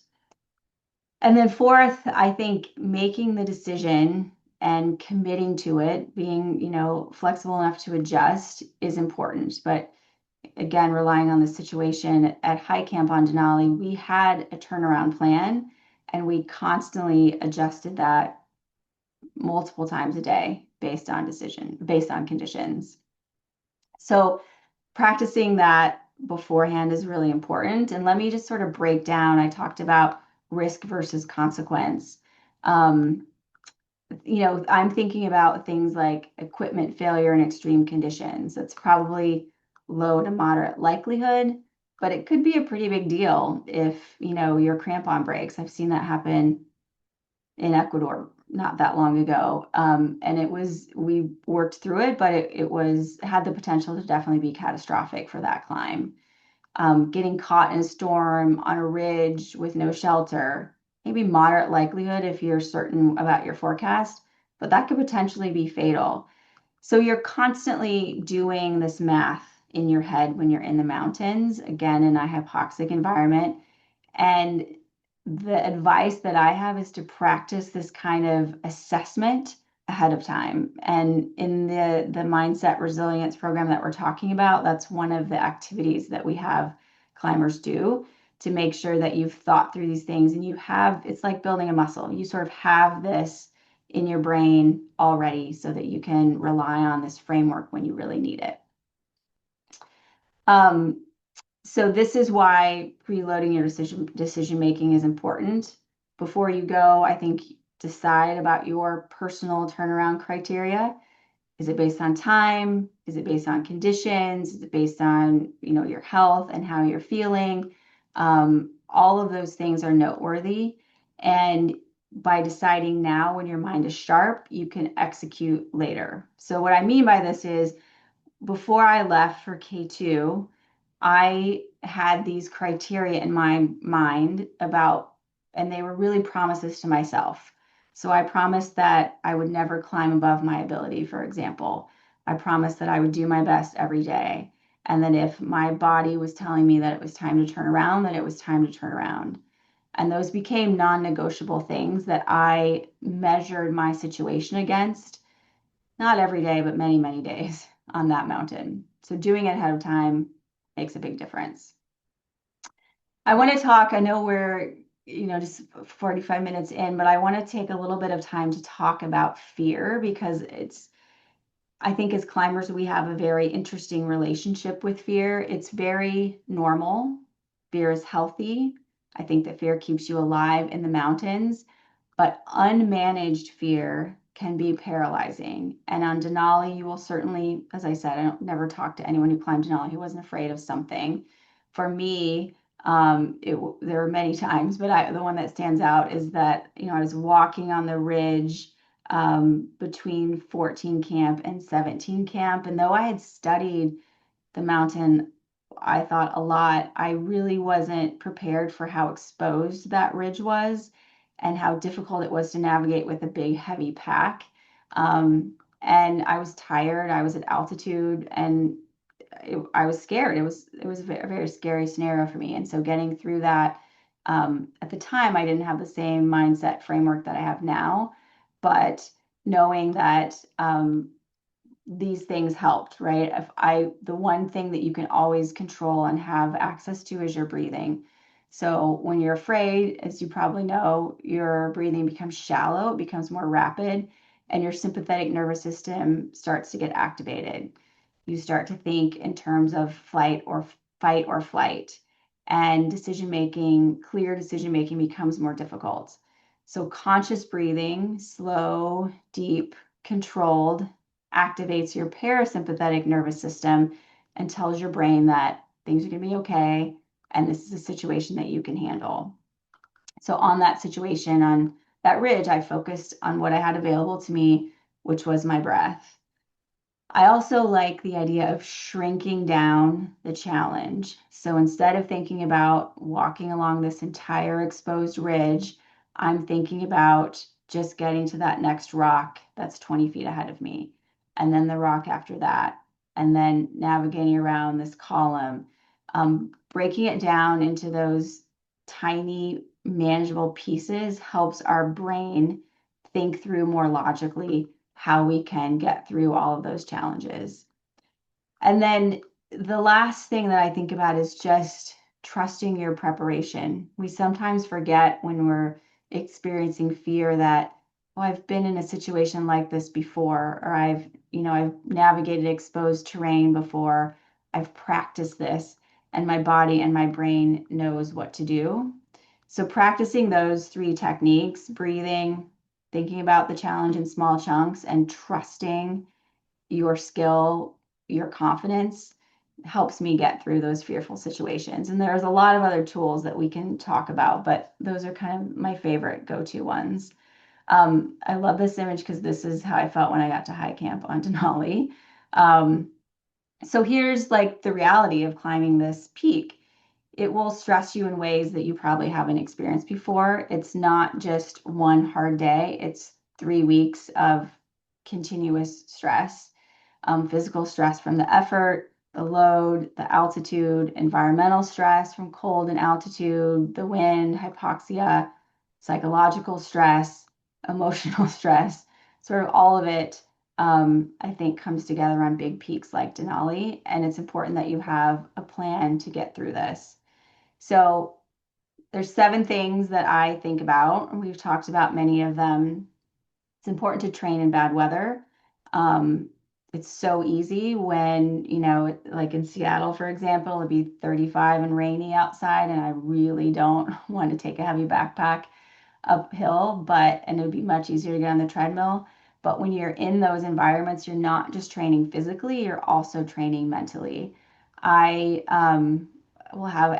And then fourth, I think making the decision and committing to it, being, flexible enough to adjust is important. But again, relying on the situation at high camp on Denali, we had a turnaround plan and we constantly adjusted that multiple times a day based on conditions. So practicing that beforehand is really important. And let me just sort of break down. I talked about risk versus consequence. Um, I'm thinking about things like equipment failure in extreme conditions. That's probably low to moderate likelihood, but it could be a pretty big deal if, your crampon breaks. I've seen that happen in Ecuador not that long ago. And we worked through it, but it had the potential to definitely be catastrophic for that climb. Getting caught in a storm on a ridge with no shelter, maybe moderate likelihood if you're certain about your forecast, but that could potentially be fatal. So you're constantly doing this math in your head when you're in the mountains, again, in a hypoxic environment. And the advice that I have is to practice this kind of assessment ahead of time. And in the mindset resilience program that we're talking about, that's one of the activities that we have climbers do to make sure that you've thought through these things and it's like building a muscle. You sort of have this in your brain already so that you can rely on this framework when you really need it. So this is why preloading your decision making is important. Before you go, I think decide about your personal turnaround criteria. Is it based on time? Is it based on conditions? Is it based on, your health and how you're feeling? All of those things are noteworthy. And by deciding now when your mind is sharp, you can execute later. So what I mean by this is before I left for K2, I had these criteria in my mind and they were really promises to myself. So I promised that I would never climb above my ability, for example. I promised that I would do my best every day. And then if my body was telling me that it was time to turn around, that it was time to turn around. And those became non-negotiable things that I measured my situation against, not every day, but many, many days on that mountain. So doing it ahead of time makes a big difference. I want to talk, I know we're, just 45 minutes in, but I want to take a little bit of time to talk about fear because I think as climbers, we have a very interesting relationship with fear. It's very normal. Fear is healthy. I think that fear keeps you alive in the mountains, but unmanaged fear can be paralyzing. And on Denali, you will certainly, as I said, I don't never talk to anyone who climbed Denali who wasn't afraid of something. For me, there were many times, but the one that stands out is that, I was walking on the ridge between 14 camp and 17 camp. And though I had studied the mountain, I thought a lot, I really wasn't prepared for how exposed that ridge was and how difficult it was to navigate with a big, heavy pack. And I was tired. I was at altitude, and I was scared. It was a very scary scenario for me. And so getting through that, at the time, I didn't have the same mindset framework that I have now, but knowing that these things helped, right? The one thing that you can always control and have access to is your breathing. So when you're afraid, as you probably know, your breathing becomes shallow, it becomes more rapid, and your sympathetic nervous system starts to get activated. You start to think in terms of fight or flight, and clear decision making becomes more difficult. So conscious breathing, slow, deep, controlled, activates your parasympathetic nervous system and tells your brain that things are going to be okay and this is a situation that you can handle. So on that situation, on that ridge, I focused on what I had available to me, which was my breath. I also like the idea of shrinking down the challenge. So instead of thinking about walking along this entire exposed ridge, I'm thinking about just getting to that next rock that's 20 feet ahead of me, and then the rock after that, and then navigating around this column, breaking it down into those tiny, manageable pieces helps our brain think through more logically how we can get through all of those challenges. And then the last thing that I think about is just trusting your preparation. We sometimes forget when we're experiencing fear that, oh, I've been in a situation like this before, or I've navigated exposed terrain before. I've practiced this, and my body and my brain knows what to do. So practicing those three techniques, breathing, thinking about the challenge in small chunks, and trusting your skill, your confidence helps me get through those fearful situations. And there's a lot of other tools that we can talk about, but those are kind of my favorite go-to ones. I love this image because this is how I felt when I got to high camp on Denali. Um, so here's like the reality of climbing this peak. It will stress you in ways that you probably haven't experienced before. It's not just one hard day, it's 3 weeks of continuous stress, physical stress from the effort, the load, the altitude, environmental stress from cold and altitude, the wind, hypoxia, psychological stress, emotional stress, sort of all of it. I think comes together on big peaks like Denali, and it's important that you have a plan to get through this. So there's 7 things that I think about, and we've talked about many of them. It's important to train in bad weather. Um, it's so easy when, like in Seattle, for example, it'd be 35 and rainy outside, and I really don't want to take a heavy backpack uphill, and it would be much easier to get on the treadmill. But when you're in those environments, you're not just training physically, you're also training mentally. I will have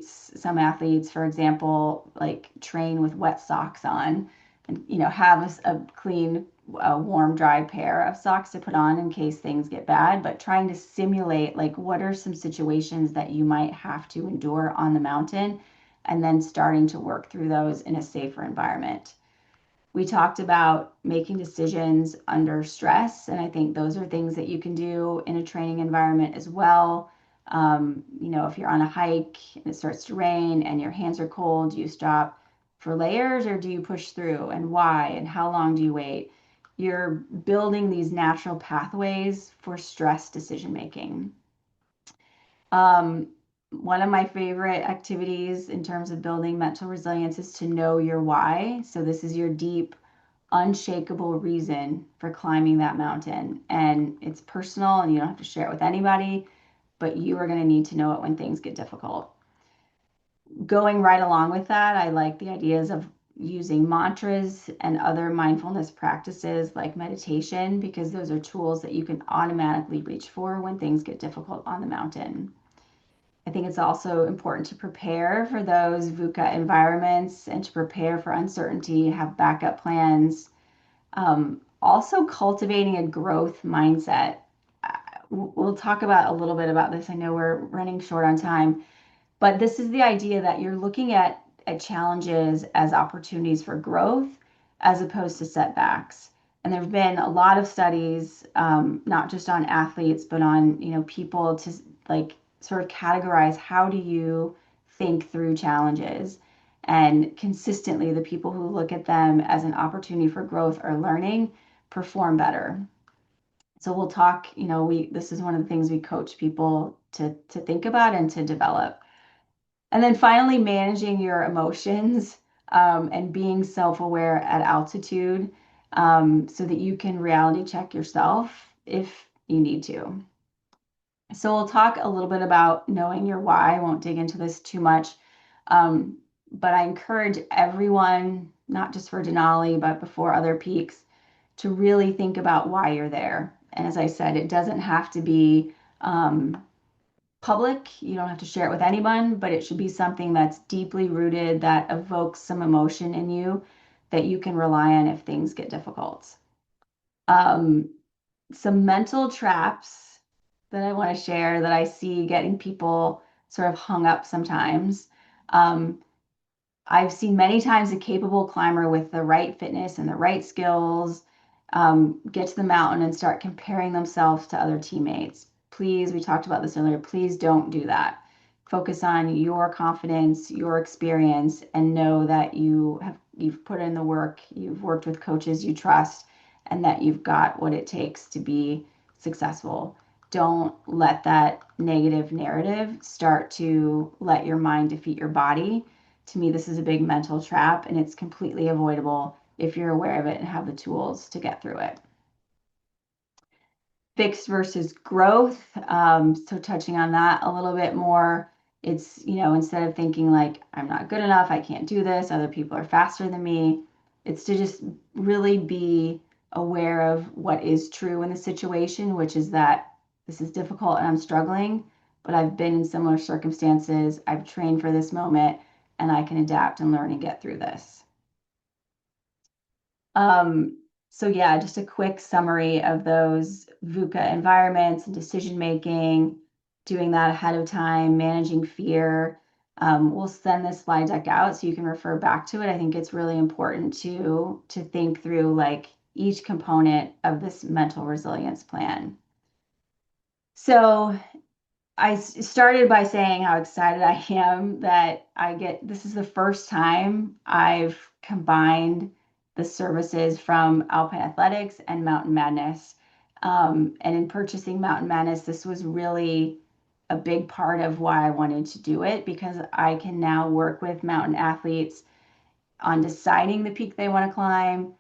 some athletes, for example, like train with wet socks on and, have a clean, warm, dry pair of socks to put on in case things get bad, but trying to simulate like what are some situations that you might have to endure on the mountain and then starting to work through those in a safer environment. We talked about making decisions under stress, and I think those are things that you can do in a training environment as well. If you're on a hike and it starts to rain and your hands are cold, do you stop for layers or do you push through, and why, and how long do you wait? You're building these natural pathways for stress decision making. Um, One of my favorite activities in terms of building mental resilience is to know your why. So this is your deep, unshakable reason for climbing that mountain. And it's personal and you don't have to share it with anybody, but you are going to need to know it when things get difficult. Going right along with that, I like the ideas of using mantras and other mindfulness practices like meditation, because those are tools that you can automatically reach for when things get difficult on the mountain. I think it's also important to prepare for those VUCA environments and to prepare for uncertainty, have backup plans. Also, cultivating a growth mindset. We'll talk about a little bit about this. I know we're running short on time, but this is the idea that you're looking at challenges as opportunities for growth as opposed to setbacks. And there have been a lot of studies, not just on athletes, but on people to like sort of categorize how do you think through challenges. And consistently, the people who look at them as an opportunity for growth or learning perform better. So we'll talk, we this is one of the things we coach people to think about and to develop. And then finally, managing your emotions and being self-aware at altitude so that you can reality check yourself if you need to. So we'll talk a little bit about knowing your why. I won't dig into this too much. Um, but I encourage everyone, not just for Denali, but before other peaks, to really think about why you're there. And as I said, it doesn't have to be public. You don't have to share it with anyone, but it should be something that's deeply rooted, that evokes some emotion in you that you can rely on if things get difficult. Um, some mental traps that I want to share that I see getting people sort of hung up sometimes. Um, I've seen many times a capable climber with the right fitness and the right skills get to the mountain and start comparing themselves to other teammates. Please, we talked about this earlier, please don't do that. Focus on your confidence, your experience, and know that you've put in the work, you've worked with coaches you trust, and that you've got what it takes to be successful. Don't let that negative narrative start to let your mind defeat your body. To me, this is a big mental trap, and it's completely avoidable if you're aware of it and have the tools to get through it. Fixed versus growth. So touching on that a little bit more, it's, instead of thinking like, I'm not good enough, I can't do this, other people are faster than me, it's to just really be aware of what is true in the situation, which is that this is difficult and I'm struggling, but I've been in similar circumstances, I've trained for this moment, and I can adapt and learn and get through this. Um, so yeah, just a quick summary of those VUCA environments and decision making, doing that ahead of time, managing fear. We'll send this slide deck out so you can refer back to it. I think it's really important to think through like each component of this mental resilience plan. So I started by saying how excited I am that this is the first time I've combined the services from Alpine Athletics and Mountain Madness. And in purchasing Mountain Madness, this was really a big part of why I wanted to do it because I can now work with mountain athletes on deciding the peak they want to climb,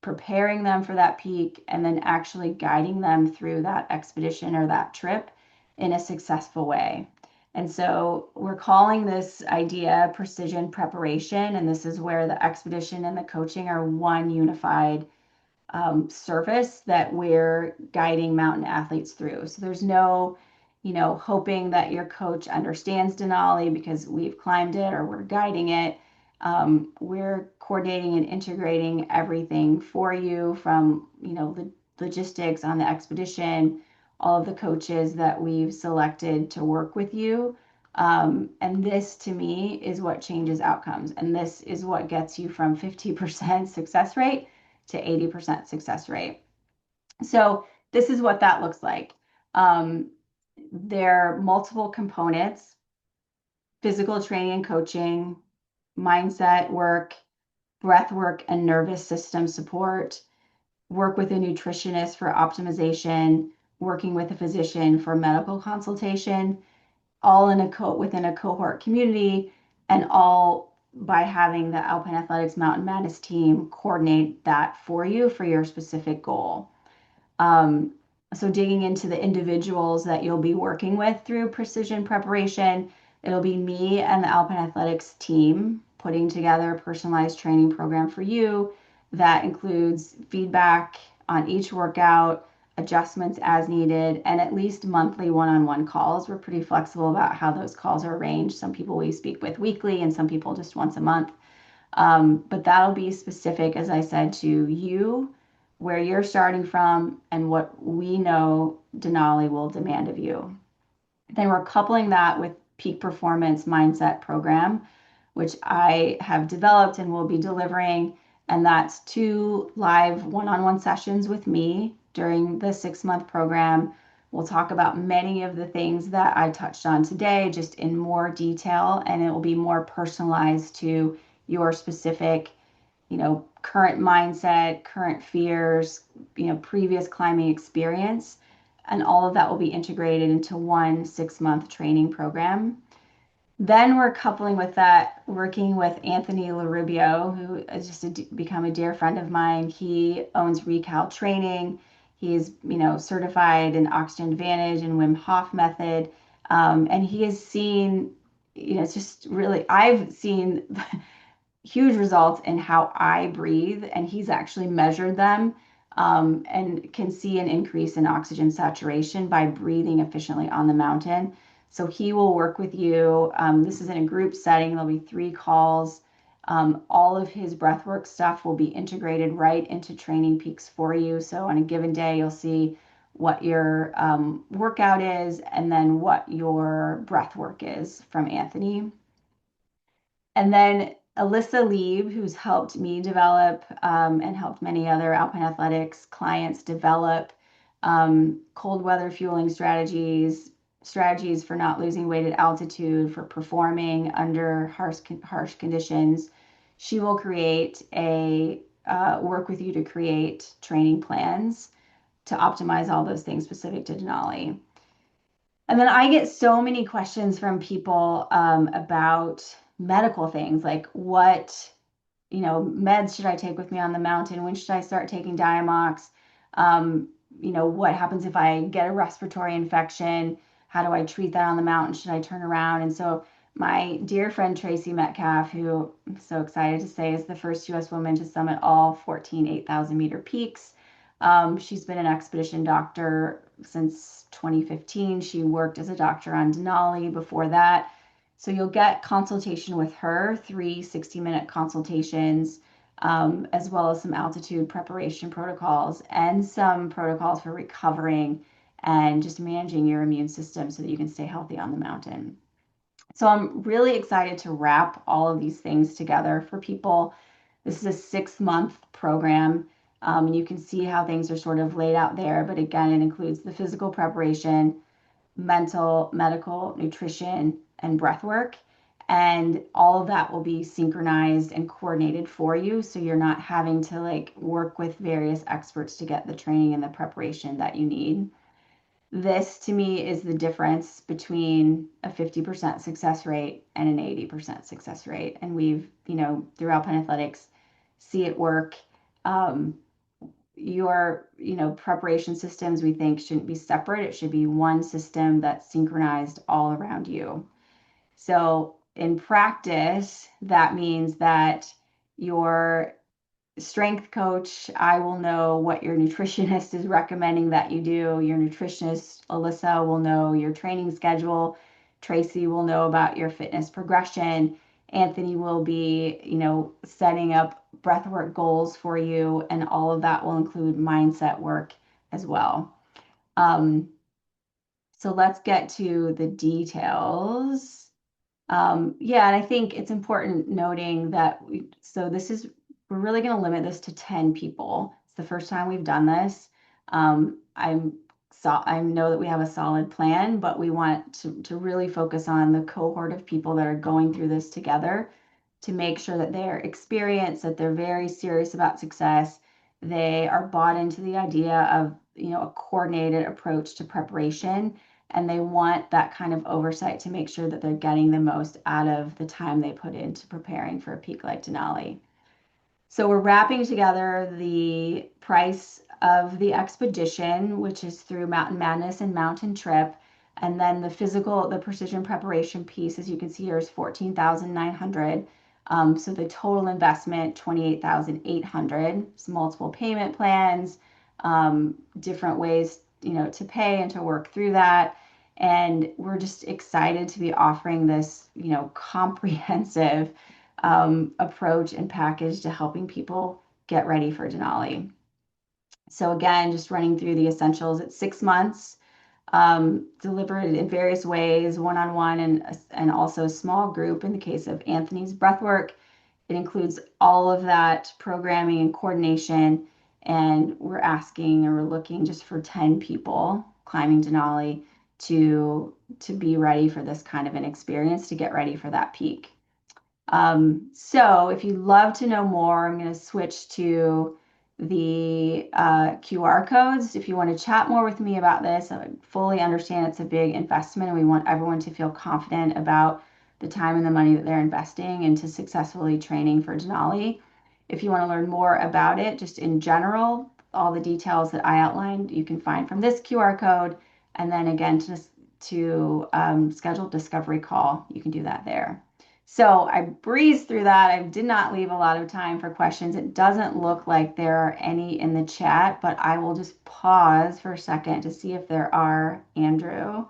preparing them for that peak, and then actually guiding them through that expedition or that trip in a successful way. And so we're calling this idea precision preparation. And this is where the expedition and the coaching are one unified service that we're guiding mountain athletes through. So there's no, hoping that your coach understands Denali because we've climbed it or we're guiding it. We're coordinating and integrating everything for you from, the logistics on the expedition, all of the coaches that we've selected to work with you. And this to me is what changes outcomes. And this is what gets you from 50% success rate to 80% success rate. So this is what that looks like. Um, there are multiple components: physical training and coaching, mindset work, breath work and nervous system support, work with a nutritionist for optimization, working with a physician for medical consultation, all within a cohort community, and all by having the Alpine Athletics Mountain Madness team coordinate that for you for your specific goal. Um, so digging into the individuals that you'll be working with through precision preparation, it'll be me and the Alpine Athletics team putting together a personalized training program for you that includes feedback on each workout, adjustments as needed, and at least monthly one-on-one calls. We're pretty flexible about how those calls are arranged. Some people we speak with weekly and some people just once a month. But that'll be specific, as I said, to you, where you're starting from, and what we know Denali will demand of you. Then we're coupling that with peak performance mindset program, which I have developed and will be delivering. And that's 2 live one-on-one sessions with me during the 6-month program. We'll talk about many of the things that I touched on today, just in more detail, and it will be more personalized to your specific, current mindset, current fears, previous climbing experience. And all of that will be integrated into one 6-month training program. Then we're coupling with that, working with Anthony LaRubio, who has just become a dear friend of mine. He owns Recal Training. He's, certified in Oxygen Advantage and Wim Hof method. And he has seen, it's just really, I've seen huge results in how I breathe, and he's actually measured them, and can see an increase in oxygen saturation by breathing efficiently on the mountain. So he will work with you. This is in a group setting. There'll be 3 calls. All of his breathwork stuff will be integrated right into Training Peaks for you. So on a given day, you'll see what your workout is and then what your breath work is from Anthony. And then Alyssa Lieb, who's helped me develop, and helped many other Alpine Athletics clients develop cold weather fueling strategies for not losing weight at altitude, for performing under harsh conditions. She will create work with you to create training plans to optimize all those things specific to Denali. And then I get so many questions from people about medical things, like what, meds should I take with me on the mountain? When should I start taking Diamox? Um, what happens if I get a respiratory infection? How do I treat that on the mountain? Should I turn around? And so my dear friend Tracy Metcalf, who I'm so excited to say is the first US woman to summit all 14 8,000-meter peaks. She's been an expedition doctor since 2015. She worked as a doctor on Denali before that. So you'll get consultation with her, 3 60-minute consultations, as well as some altitude preparation protocols and some protocols for recovering and just managing your immune system so that you can stay healthy on the mountain. So I'm really excited to wrap all of these things together for people. This is a 6-month program, and you can see how things are sort of laid out there. But again, it includes the physical preparation, mental, medical, nutrition, and breath work. And all of that will be synchronized and coordinated for you. So you're not having to work with various experts to get the training and the preparation that you need. This to me is the difference between a 50% success rate and an 80% success rate. And we've, through Alpine Athletics, see it work. Your, preparation systems we think shouldn't be separate. It should be one system that's synchronized all around you. So in practice, that means that your strength coach, I will know what your nutritionist is recommending that you do. Your nutritionist, Alyssa, will know your training schedule. Tracy will know about your fitness progression. Anthony will be, setting up breathwork goals for you, and all of that will include mindset work as well. Um, so let's get to the details. Yeah, and I think it's important noting that we're really going to limit this to 10 people. It's the first time we've done this. I know that we have a solid plan, but we want to really focus on the cohort of people that are going through this together to make sure that they're experienced, that they're very serious about success. They are bought into the idea of, a coordinated approach to preparation, and they want that kind of oversight to make sure that they're getting the most out of the time they put into preparing for a peak like Denali. So we're wrapping together the price of the expedition, which is through Mountain Madness and Mountain Trip, and then the precision preparation piece, as you can see here, is 14,900. So the total investment, 28,800. So multiple payment plans, different ways, to pay and to work through that. And we're just excited to be offering this, comprehensive approach and package to helping people get ready for Denali. So again, just running through the essentials. It's 6 months, delivered in various ways, one-on-one and also small group in the case of Anthony's breathwork. It includes all of that programming and coordination, and we're looking just for 10 people climbing Denali to be ready for this kind of an experience, to get ready for that peak. So if you'd love to know more, I'm going to switch to the QR codes. If you want to chat more with me about this, I fully understand it's a big investment and we want everyone to feel confident about the time and the money that they're investing into successfully training for Denali. If you want to learn more about it, just in general, all the details that I outlined, you can find from this QR code. And then again, to schedule discovery call, you can do that there. So I breezed through that. I did not leave a lot of time for questions. It doesn't look like there are any in the chat, but I will just pause for a second to see if there are, Andrew.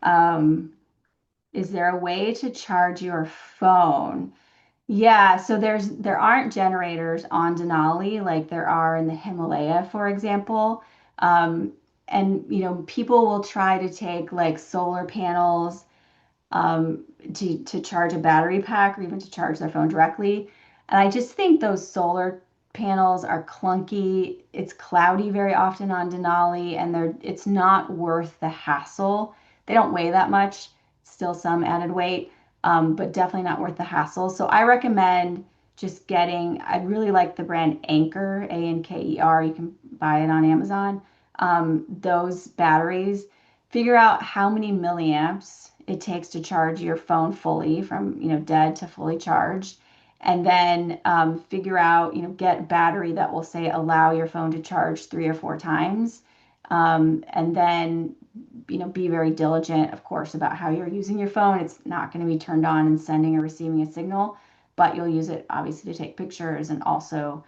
Um, is there a way to charge your phone? Yeah, so there aren't generators on Denali like there are in the Himalaya, for example. Um, and people will try to take like solar panels to charge a battery pack or even to charge their phone directly. And I just think those solar panels are clunky. It's cloudy very often on Denali, and it's not worth the hassle. They don't weigh that much, still some added weight, but definitely not worth the hassle. So I recommend just getting, I really like the brand Anker, Anker. You can buy it on Amazon. Those batteries, figure out how many milliamps it takes to charge your phone fully from dead to fully charged, and then figure out get a battery that will say allow your phone to charge 3 or 4 times, and then be very diligent, of course, about how you're using your phone. It's not going to be turned on and sending or receiving a signal, but you'll use it obviously to take pictures and also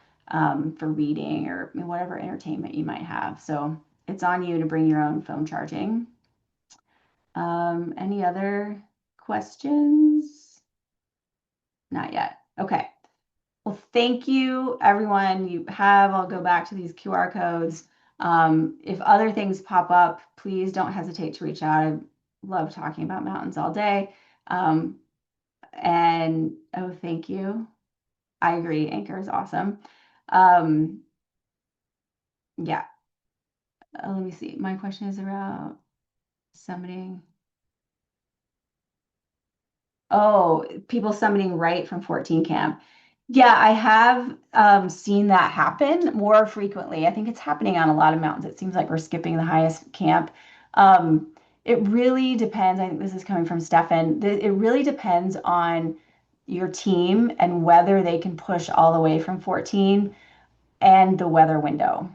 for reading or whatever entertainment you might have. So it's on you to bring your own phone charging. Any other questions? Not yet. Okay. Well, thank you, everyone. I'll go back to these QR codes. If other things pop up, please don't hesitate to reach out. I love talking about mountains all day. And oh, thank you. I agree. Anchor is awesome. Um, yeah. Let me see. My question is about summiting. Oh, people summiting right from 14 camp. Yeah, I have seen that happen more frequently. I think it's happening on a lot of mountains. It seems like we're skipping the highest camp. Um, it really depends. I think this is coming from Stefan. It really depends on your team and whether they can push all the way from 14 and the weather window.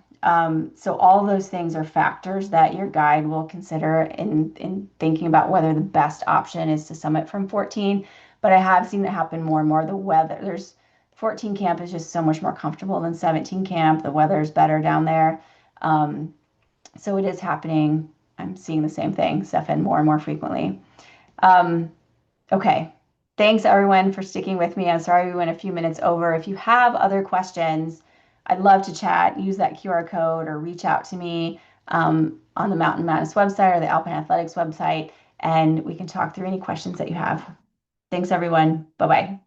So all those things are factors that your guide will consider in thinking about whether the best option is to summit from 14. But I have seen it happen more and more. The weather, there's 14 camp is just so much more comfortable than 17 camp. The weather is better down there. Um, so it is happening. I'm seeing the same thing, Stefan, more and more frequently. Um, Okay. Thanks everyone for sticking with me. I'm sorry we went a few minutes over. If you have other questions, I'd love to chat. Use that QR code or reach out to me on the Mountain Madness website or the Alpine Athletics website, and we can talk through any questions that you have. Thanks everyone. Bye-bye.